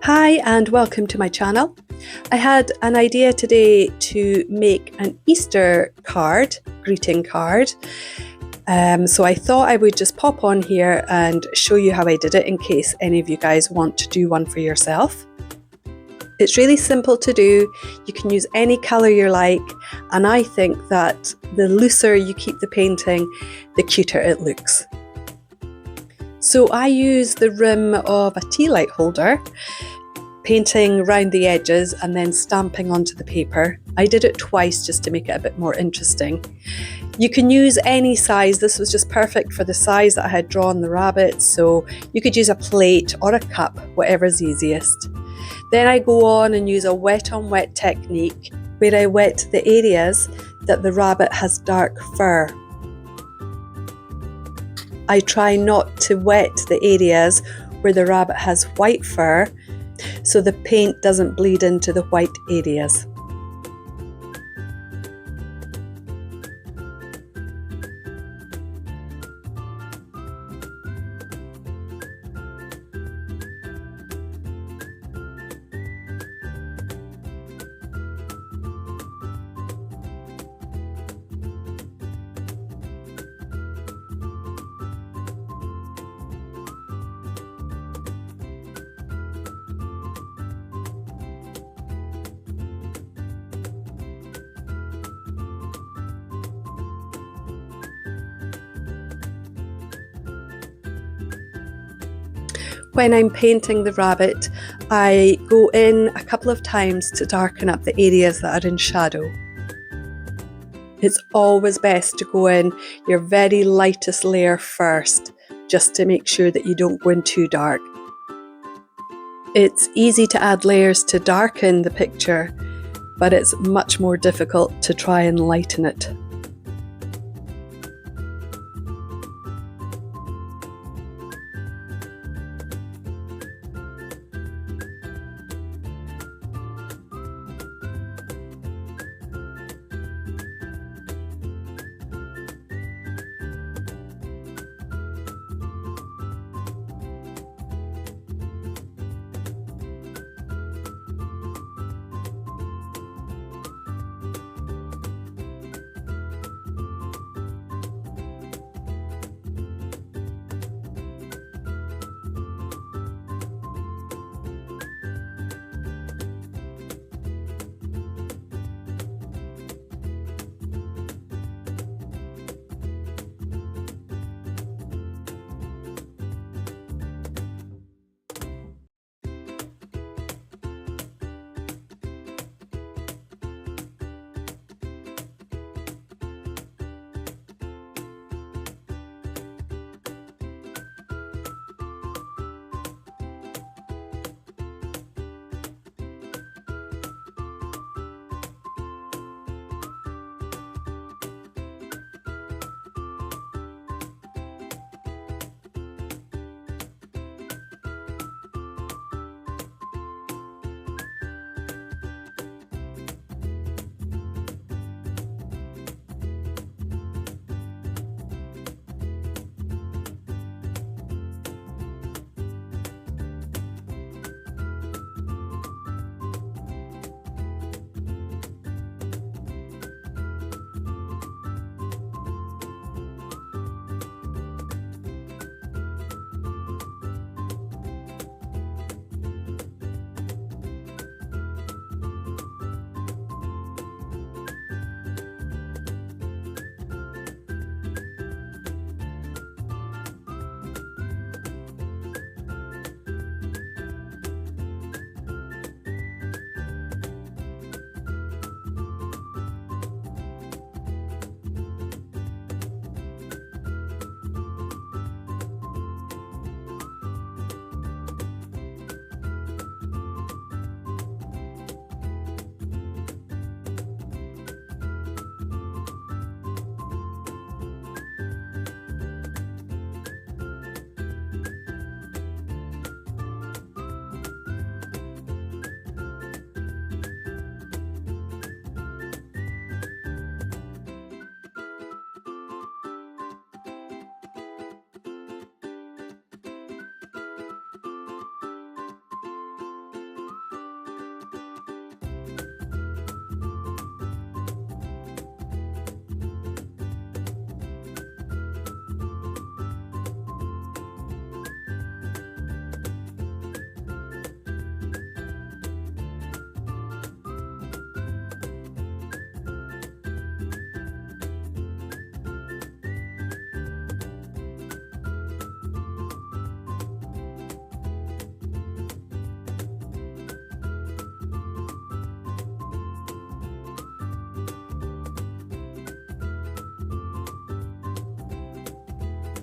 Hi and welcome to my channel. I had an idea today to make an Easter card, greeting card. So I thought I would just pop on here and show you how I did it in case any of you guys want to do one for yourself. It's really simple to do. You can use any colour you like, and I think that the looser you keep the painting, the cuter it looks. So I use the rim of a tea light holder, painting around the edges and then stamping onto the paper. I did it twice just to make it a bit more interesting. You can use any size. This was just perfect for the size that I had drawn the rabbit, so you could use a plate or a cup, whatever's easiest. Then I go on and use a wet on wet technique where I wet the areas that the rabbit has dark fur. I try not to wet the areas where the rabbit has white fur so the paint doesn't bleed into the white areas. When I'm painting the rabbit, I go in a couple of times to darken up the areas that are in shadow. It's always best to go in your very lightest layer first, just to make sure that you don't go in too dark. It's easy to add layers to darken the picture, but it's much more difficult to try and lighten it.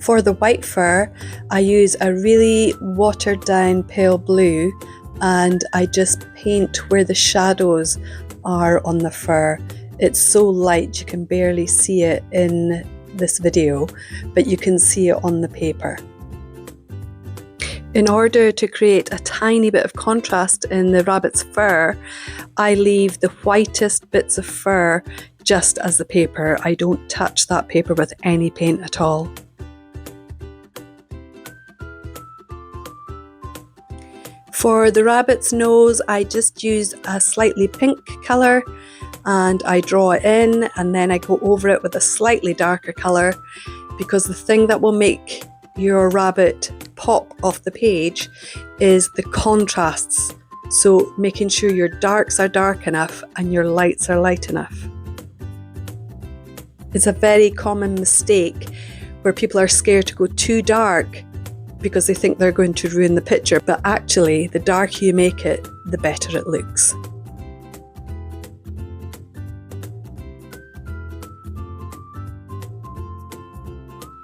For the white fur, I use a really watered down pale blue, and I just paint where the shadows are on the fur. It's so light you can barely see it in this video, but you can see it on the paper. In order to create a tiny bit of contrast in the rabbit's fur, I leave the whitest bits of fur just as the paper. I don't touch that paper with any paint at all. For the rabbit's nose, I just use a slightly pink colour and I draw it in, and then I go over it with a slightly darker colour, because the thing that will make your rabbit pop off the page is the contrasts. So making sure your darks are dark enough and your lights are light enough. It's a very common mistake where people are scared to go too dark because they think they're going to ruin the picture, but actually the darker you make it, the better it looks.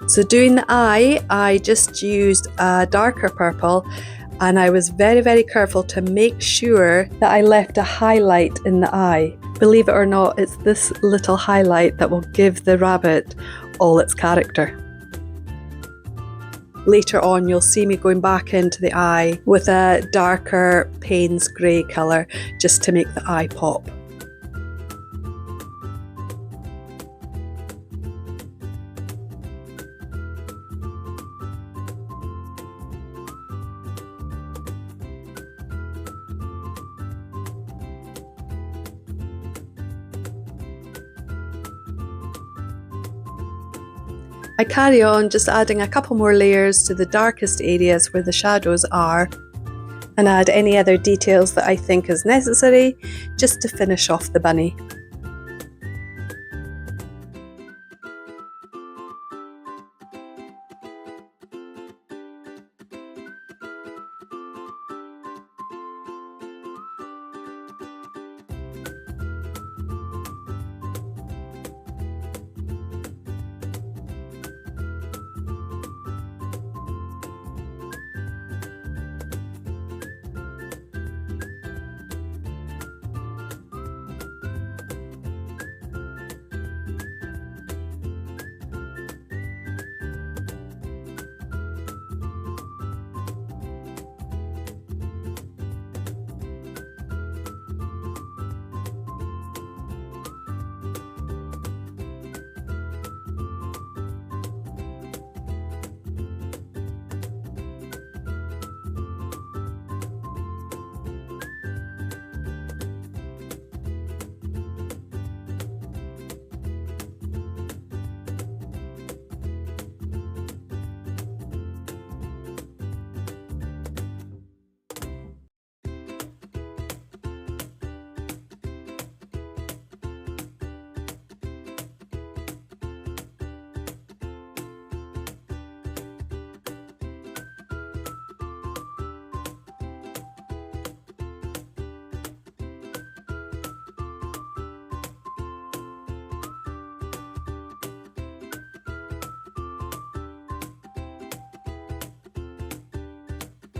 So doing the eye, I just used a darker purple, and I was very careful to make sure that I left a highlight in the eye. Believe it or not, it's this little highlight that will give the rabbit all its character. Later on, you'll see me going back into the eye with a darker Payne's grey colour just to make the eye pop. I carry on just adding a couple more layers to the darkest areas where the shadows are, and add any other details that I think is necessary just to finish off the bunny.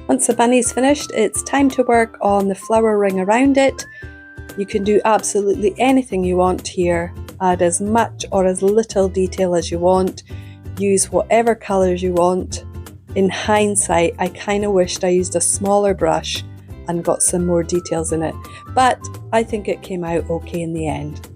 Once the bunny's finished, it's time to work on the flower ring around it. You can do absolutely anything you want here. Add as much or as little detail as you want. Use whatever colours you want. In hindsight, I kind of wished I used a smaller brush and got some more details in it, but I think it came out okay in the end.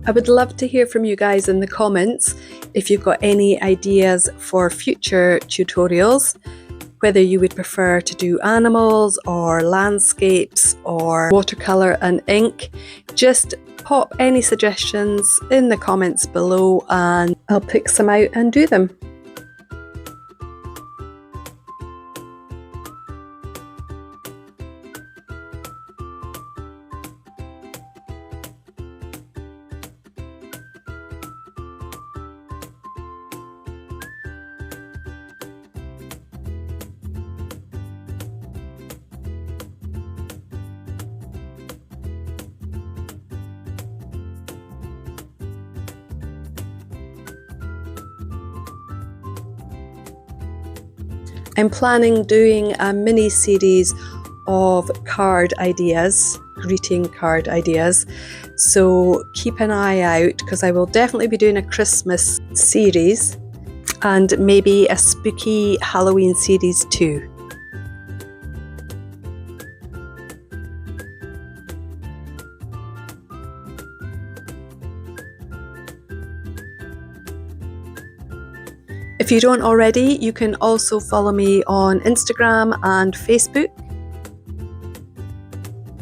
I would love to hear from you guys in the comments if you've got any ideas for future tutorials, whether you would prefer to do animals or landscapes or watercolour and ink. Just pop any suggestions in the comments below and I'll pick some out and do them. I'm planning doing a mini series of card ideas, greeting card ideas, so keep an eye out because I will definitely be doing a Christmas series and maybe a spooky Halloween series too. If you don't already, you can also follow me on Instagram and Facebook.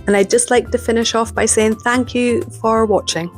And I'd just like to finish off by saying thank you for watching.